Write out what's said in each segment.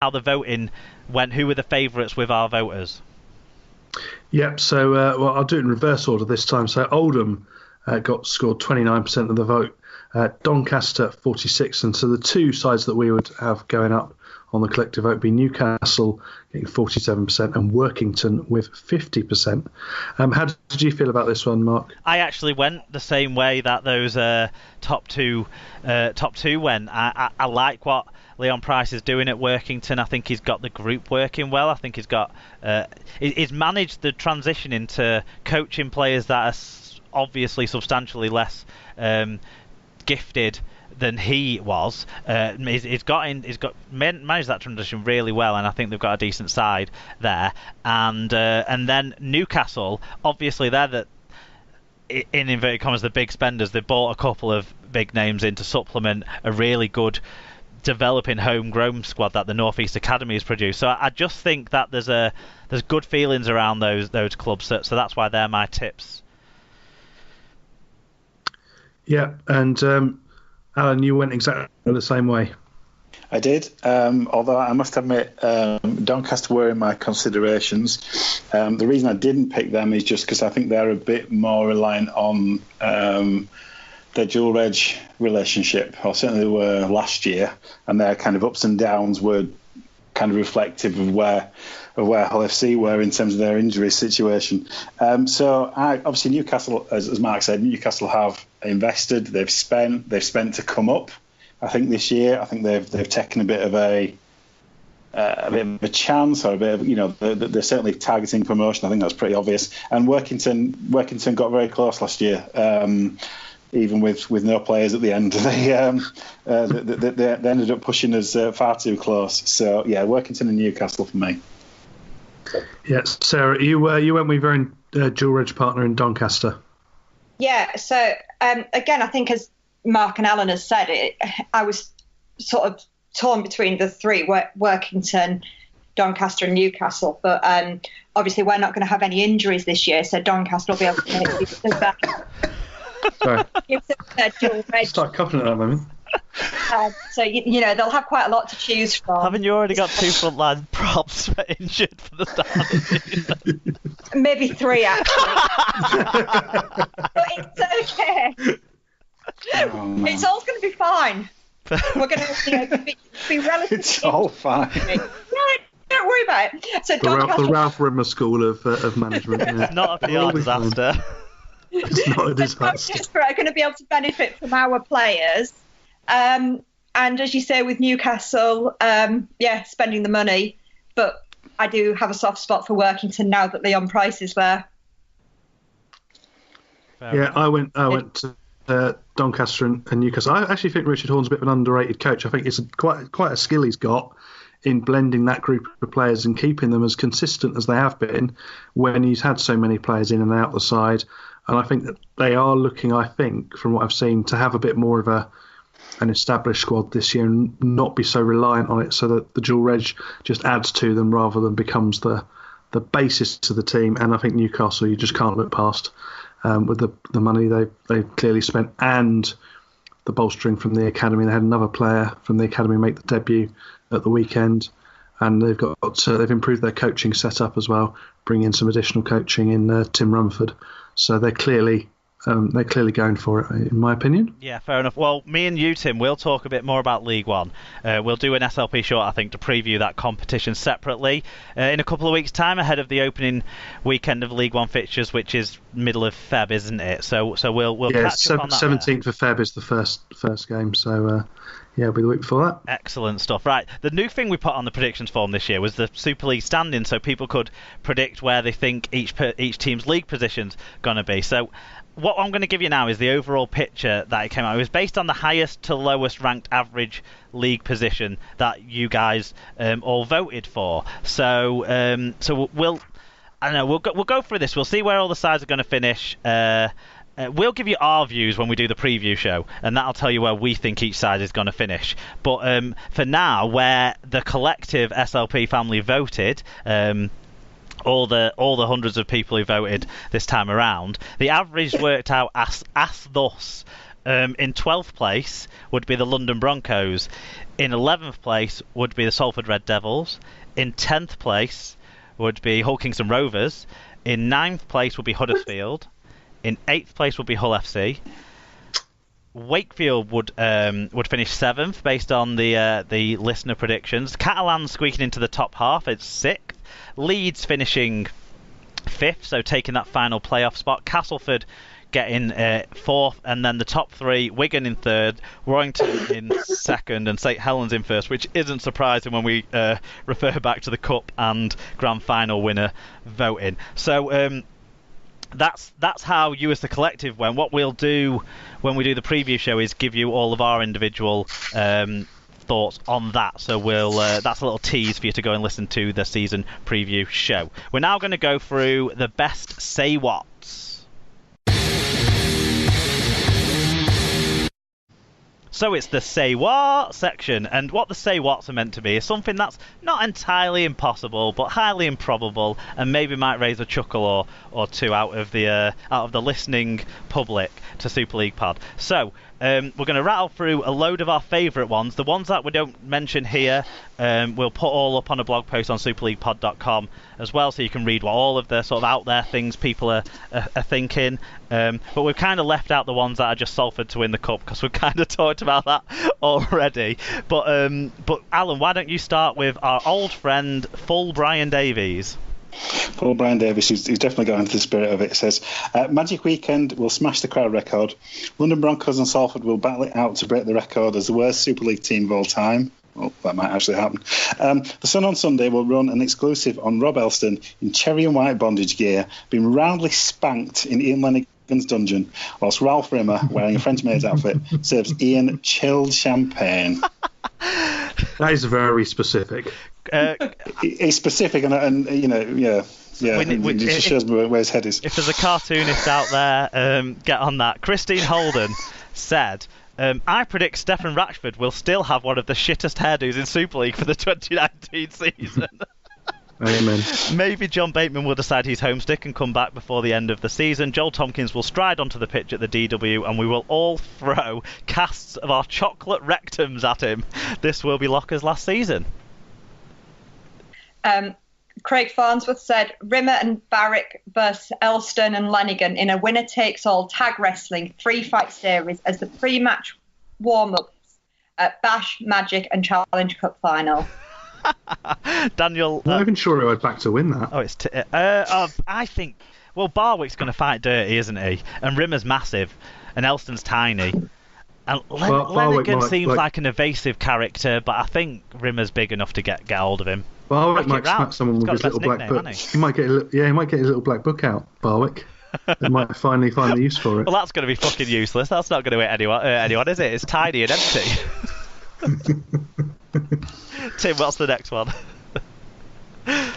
how the voting went. Who were the favourites with our voters? Yep. So, well, I'll do it in reverse order this time. So, Oldham scored 29% of the vote. Doncaster 46%, and so the two sides that we would have going up on the collective vote be Newcastle getting 47% and Workington with 50%. How did you feel about this one, Mark? I actually went the same way that those top two went. I like what Leon Price is doing at Workington. I think he's got the group working well. I think he's managed the transition into coaching players that are obviously substantially less gifted than he was. He's managed that transition really well, and I think they've got a decent side there. And then Newcastle, obviously they're in inverted commas the big spenders. They bought a couple of big names in to supplement a really good developing homegrown squad that the North East Academy has produced. So I just think that there's good feelings around those clubs. So that's why they're my tips. Yeah, and Alan, you went exactly the same way. I did, although I must admit Doncaster were in my considerations. The reason I didn't pick them is just because I think they're a bit more reliant on their dual reg relationship, or certainly they were last year, and their kind of ups and downs were kind of reflective of where Hull FC were in terms of their injury situation. So obviously Newcastle, as Mark said, Newcastle have invested, they've spent to come up. I think this year, I think they've taken a bit of a chance, or a bit of, they're certainly targeting promotion. I think that's pretty obvious. And Workington got very close last year, even with no players at the end. They ended up pushing us far too close. So yeah, Workington and Newcastle for me. Yes, Sarah, you went with your own dual reg partner in Doncaster. Yeah, so again, I think as Mark and Alan has said, I was sort of torn between the three, Workington, Doncaster and Newcastle. But obviously we're not going to have any injuries this year, so Doncaster will be able to make use of that. Sorry. Dual reg. Start coughing at that moment. So they'll have quite a lot to choose from. Haven't you already got 2 frontline props injured for the start of the season? Maybe 3 actually. But it's okay. Oh, it's all going to be fine. We're going to be relatively. It's all fine. No, don't worry about it. So the Ralph Rimmer School of Management. Yeah. It's not a PR disaster. It's not a disaster. Doncaster are going to be able to benefit from our players. And as you say, with Newcastle, spending the money. But I do have a soft spot for Workington now that Leon Price is there. I went to Doncaster and Newcastle. I actually think Richard Horne's a bit of an underrated coach. I think it's quite a skill he's got in blending that group of players and keeping them as consistent as they have been when he's had so many players in and out the side. And I think that they are looking, I think, from what I've seen, to have a bit more of an established squad this year and not be so reliant on it, so that the dual reg just adds to them rather than becomes the basis to the team. And I think Newcastle, you just can't look past with the money they've clearly spent and the bolstering from the academy. They had another player from the academy make the debut at the weekend, and they've improved their coaching setup as well, bringing in some additional coaching in Tim Rumford. So they're clearly going for it, in my opinion. Yeah, fair enough. Well, me and you, Tim, we'll talk a bit more about League One. We'll do an SLP short, I think, to preview that competition separately in a couple of weeks' time, ahead of the opening weekend of League One fixtures, which is middle of Feb, isn't it? So we'll catch up on that. 17th of Feb is the first game. So it'll be the week before that. Excellent stuff. Right, the new thing we put on the predictions form this year was the Super League standing, so people could predict where they think each team's league position's going to be. So what I'm going to give you now is the overall picture that it came out. It was based on the highest to lowest ranked average league position that you guys all voted for. So we'll go through this. We'll see where all the sides are going to finish. We'll give you our views when we do the preview show, and that'll tell you where we think each side is going to finish. But for now, where the collective SLP family voted, all the hundreds of people who voted this time around, the average worked out as thus. In 12th place would be the London Broncos. In 11th place would be the Salford Red Devils. In 10th place would be Hull Kingston Rovers. In 9th place would be Huddersfield. In 8th place would be Hull FC. Wakefield would finish 7th based on the listener predictions. Catalans squeaking into the top half. It's 6th. Leeds finishing 5th, so taking that final playoff spot. Castleford getting 4th, and then the top 3, Wigan in 3rd, Warrington in 2nd, and St Helens in 1st, which isn't surprising when we refer back to the Cup and Grand Final winner voting. So that's how you as the collective went. What we'll do when we do the preview show is give you all of our individual thoughts on that. So that's a little tease for you to go and listen to the season preview show. We're now going to go through the best Say Whats. So it's the Say Whaaat section, and what the Say Whats are meant to be is something that's not entirely impossible, but highly improbable, and maybe might raise a chuckle or two out of the listening public to Super League Pod. So we're going to rattle through a load of our favourite ones. The ones that we don't mention here, we'll put all up on a blog post on superleaguepod.com as well, so you can read what all of the sort of out there things people are thinking. But we've kind of left out the ones that are just Salford to win the cup, because we've kind of talked about that already. But Alan, why don't you start with our old friend, full Brian Davies? Paul Brian Davis, he's definitely got into the spirit of it, says, Magic Weekend will smash the crowd record. London Broncos and Salford will battle it out to break the record as the worst Super League team of all time. Well, that might actually happen. The Sun on Sunday will run an exclusive on Rob Elston in cherry and white bondage gear, being roundly spanked in Ian Lenigan's dungeon, whilst Ralph Rimmer, wearing a French maid's outfit, serves Ian chilled champagne. That is very specific. It's specific, and you know, yeah. It just shows me where his head is. If there's a cartoonist out there, get on that. Christine Holden said, I predict Stefan Ratchford will still have one of the shittest hairdos in Super League for the 2019 season. Amen. Maybe John Bateman will decide he's homesick and come back before the end of the season. Joel Tompkins will stride onto the pitch at the DW, and we will all throw casts of our chocolate rectums at him. This will be Locker's last season. Craig Farnsworth said Rimmer and Barrick versus Elston and Lenigan in a winner-takes-all tag wrestling 3-fight series as the pre-match warm-ups at Bash, Magic and Challenge Cup final. Daniel, I'm not even sure who I'd back to win that. Oh, it's I think. Well, Barwick's going to fight dirty, isn't he? And Rimmer's massive, and Elston's tiny. And Lenigan seems like an evasive character, but I think Rimmer's big enough to get hold of him. Barwick might smack someone with his little black book. He might get his little black book out. Barwick. They might finally find the use for it. Well, that's going to be fucking useless. That's not going to hit anyone, is it? It's tiny and empty. Tim, what's the next one? The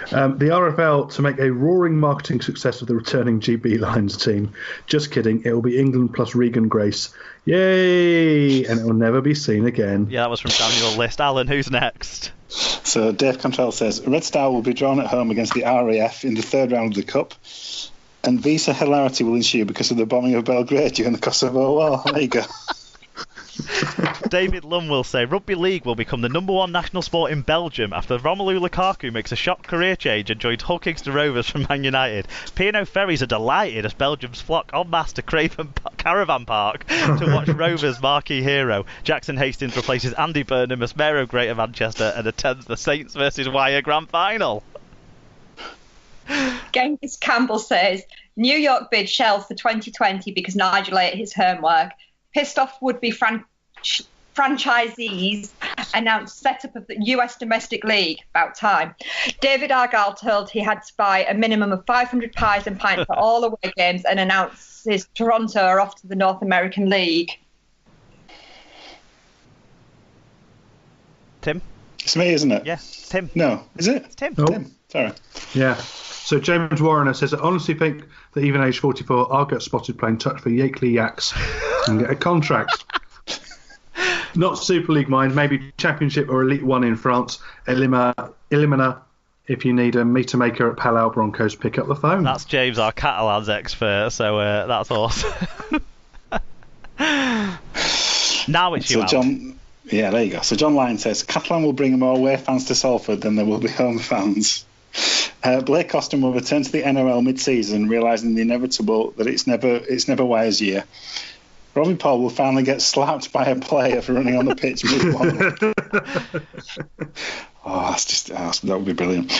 RFL to make a roaring marketing success of the returning GB Lions team. Just kidding, it will be England plus Regan Grace. Yay! And it will never be seen again. Yeah, that was from Daniel List. Alan, who's next? So Dave Cantrell says, Red Star will be drawn at home against the RAF in the third round of the Cup, and Visa hilarity will ensue because of the bombing of Belgrade during the Kosovo War. There you go. David Lum will say Rugby League will become the #1 national sport in Belgium after Romelu Lukaku makes a shock career change and joins Hull Kingston Rovers from Man United. P&O Ferries are delighted as Belgium's flock en masse to Craven Caravan Park to watch Rovers' marquee hero. Jackson Hastings replaces Andy Burnham as Mayor of Greater Manchester and attends the Saints versus Wire Grand Final. Genghis Campbell says New York bid shelved for 2020 because Nigel ate his homework. Pissed off would-be franchisees announced setup of the US domestic league. About time. David Argyle told he had to buy a minimum of 500 pies and pints for all away games and announces Toronto are off to the North American League. Tim? It's me, isn't it? Yeah, Tim. No, is it? It's Tim. Oh. Tim. Sorry. Yeah. So James Warrener says, I honestly think that even age 44, I'll get spotted playing touch for Yakeley Yaks and get a contract. Not Super League, mind, maybe Championship or Elite 1 in France. Elimina, if you need a meter maker at Palau Broncos, pick up the phone. That's James, our Catalans expert, so that's awesome. Now it's you, So Alan. John, yeah, there you go. So John Lyon says Catalan will bring more away fans to Salford than there will be home fans. Blake Costin will return to the NRL mid-season, realising the inevitable that it's never Wire's year. Robbie Paul will finally get slapped by a player for running on the pitch mid-warm-up. That would be brilliant.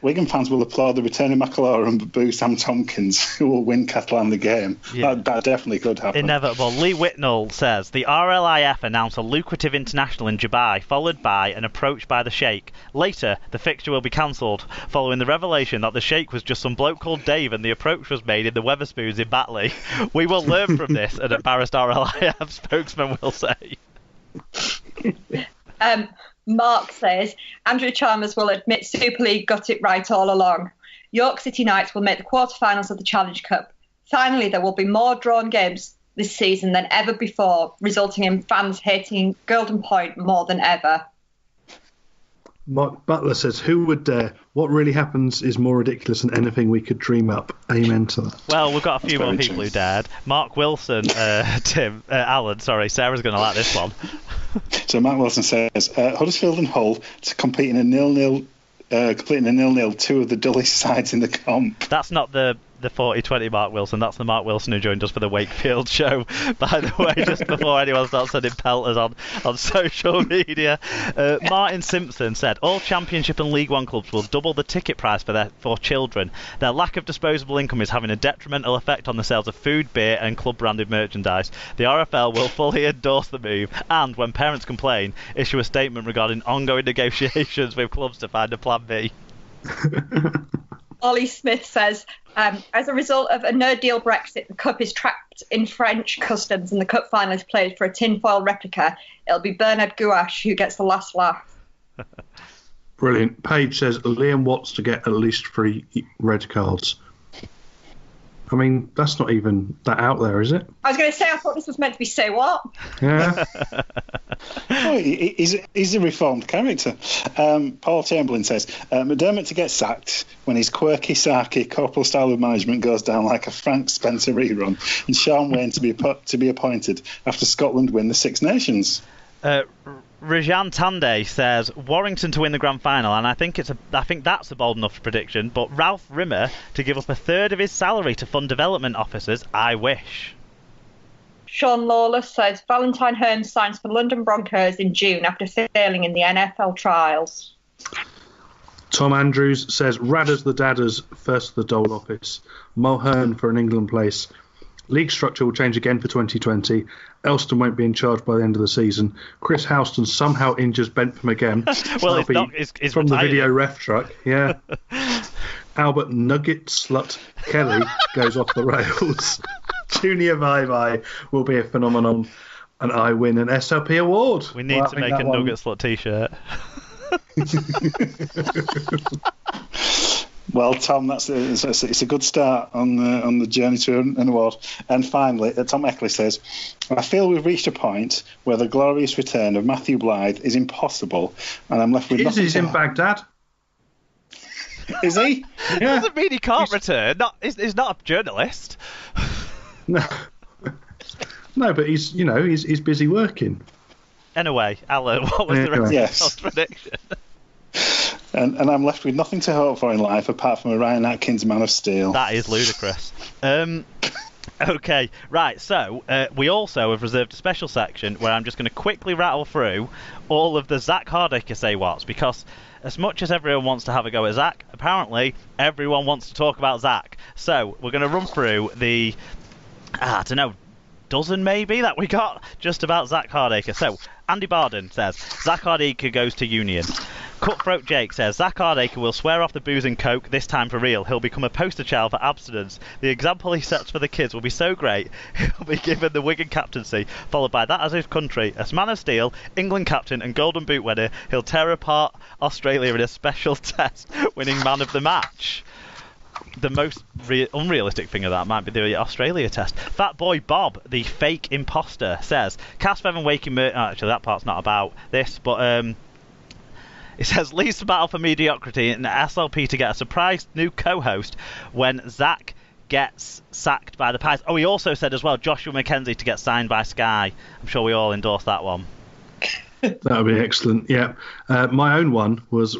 Wigan fans will applaud the return of McAlorum and boo Sam Tompkins, who will win Catalan the game. Yeah. That definitely could happen. Inevitable. Lee Whitnell says the RLIF announced a lucrative international in Dubai, followed by an approach by the Sheikh. Later, the fixture will be cancelled, following the revelation that the Sheikh was just some bloke called Dave and the approach was made in the Wetherspoons in Batley. We will learn from this, an embarrassed RLIF spokesman will say. Mark says Andrew Chalmers will admit Super League got it right all along. York City Knights will make the quarterfinals of the Challenge Cup. Finally, there will be more drawn games this season than ever before, resulting in fans hating Golden Point more than ever. Mark Butler says, who would dare? What really happens is more ridiculous than anything we could dream up. Amen to that. Well, we've got a few more people who dared. Mark Wilson, Alan, sorry, Sarah's going to like this one. So Matt Wilson says Huddersfield and Hull to compete in a 0-0, completing a 0-0, two of the dullest sides in the comp. That's not the 40-20 Mark Wilson. That's the Mark Wilson who joined us for the Wakefield show, by the way, just before anyone starts sending pelters on social media. Martin Simpson said all Championship and League One clubs will double the ticket price for children. Their lack of disposable income is having a detrimental effect on the sales of food, beer and club-branded merchandise. The RFL will fully endorse the move and, when parents complain, issue a statement regarding ongoing negotiations with clubs to find a plan B. Ollie Smith says, as a result of a no-deal Brexit, the Cup is trapped in French customs and the Cup final is played for a tinfoil replica. It'll be Bernard Gouache who gets the last laugh. Brilliant. Paige says Liam Watts to get at least 3 red cards. I mean, that's not even that out there, is it? I was going to say, I thought this was meant to be Say Whaaat. Yeah. Oh, he's a reformed character. Paul Chamberlain says McDermott to get sacked when his quirky, sarky, corporal style of management goes down like a Frank Spencer rerun, and Sean Wayne to be appointed after Scotland win the Six Nations. Rajan Tande says Warrington to win the grand final, and I think that's a bold enough prediction. But Ralph Rimmer to give up a third of his salary to fund development officers. I wish. Sean Lawless says Valentine Hearn signs for London Broncos in June after failing in the NFL trials. Tom Andrews says Radders the Dadders first to the Dole office. Mulhern for an England place. League structure will change again for 2020. Elston won't be in charge by the end of the season. Chris Houston somehow injures Bentham again. Well, it's from retired. the video ref truck. Yeah. Albert Nugget Slut Kelly goes off the rails. Junior Vai will be a phenomenon, and I win an SLP award. We need to make a Nugget Slut t-shirt. Well, Tom, it's a good start on the journey to an award. And finally, Tom Eckley says, I feel we've reached a point where the glorious return of Matthew Blythe is impossible, and I'm left with nothing. He's in Baghdad. Is he? Yeah. Doesn't mean he can't return. He's not a journalist. No, but he's busy working. Anyway, Alan, what was the rest of your prediction? And I'm left with nothing to hope for in life apart from a Ryan Atkins Man of Steel. That is ludicrous. Okay, right, so we also have reserved a special section where I'm just going to quickly rattle through all of the Zach Hardacre Say Whats, because as much as everyone wants to have a go at Zach, apparently everyone wants to talk about Zach. So we're going to run through the, I don't know, dozen maybe that we got just about Zach Hardacre. So Andy Barden says Zach Hardacre goes to Union. Cutthroat Jake says Zach Hardacre will swear off the booze and coke, this time for real. He'll become a poster child for abstinence. The example he sets for the kids will be so great, he'll be given the Wigan captaincy, followed by that as his country. As Man of Steel, England captain and Golden Boot winner, he'll tear apart Australia in a special test, winning man of the match. The most unrealistic thing of that might be the Australia test. Fat Boy Bob, the fake imposter, says Cas Bevan Waking actually that part's not about this, but it says leads to battle for mediocrity and SLP to get a surprise new co-host when Zach gets sacked by the Pies. Oh, he also said as well Joshua McKenzie to get signed by Sky. I'm sure we all endorse that one. That would be excellent. Yeah. My own one was